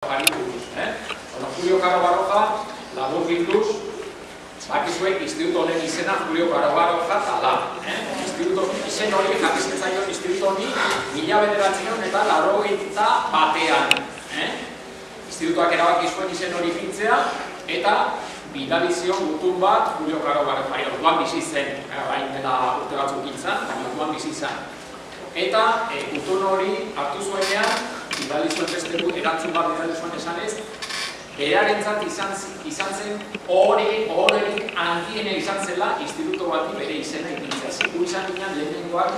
Julio Caro Baroja, labur bilduz, bakizuek instituto honen izena Julio Caro Baroja tala. Instituto izen hori jakizen zaion instituto honi 1981 Institutoak erabaki zuen izen hori pintzea eta bidali zion gutun bat Julio Caro Baroja. Orduan bizi zen, bain dela urte batzuk izan, baina orduan bizi zen. Eta gutun hori hartu zuenean, bidali zuen beste erantzun bat bidali zuen esanez, berarentzat izan zen horrerik handiena izan zela instituto bati bere izena ipintzea. Ziku izan ginen lehenengoak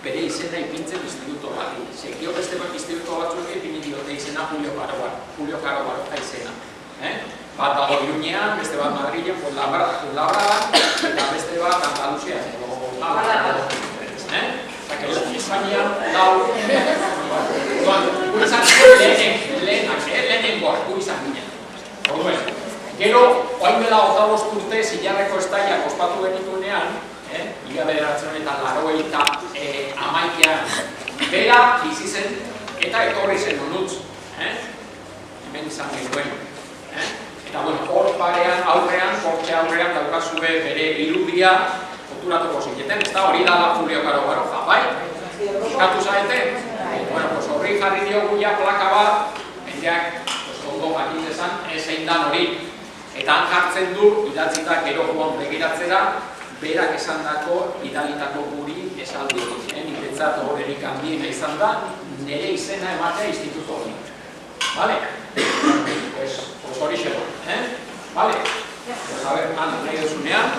bere izena ipintzen instituto bati. Sekio beste instituto batzuek ipini diote izena Julio Caro Baroja izena. Bat dago Iruñean, beste bat Madrilen, Fuenlabradan, eta beste bat Andaluzian. Espainian, lau... Lehenengoak, izan ginen. Orduen, gero, oain dela 25 urte zilarreko estaiak ospatu genituenean, Liga Bederatzen eta 1991 bera bizi zen eta etorri zen honutz. Hemen izan genuen. Eta, hor parean, korte aurrean daukazue bere irudia konturatuko zineten, ez da hori da Julio Caro Baroja, bai? Ikatu zaete? Horri jarri diogu ja plaka bat, mendeak ondo jakitezan zein dan hori. Eta han jartzen du, idatzita gero joan begiratzera, berak esandako, idalitako guri esaldi. Niretzat horrerik handiena izan da, nire izena ematea instituto hori. Bale? Pues hori xero. Bale? Pues a ver, nahi duzunean.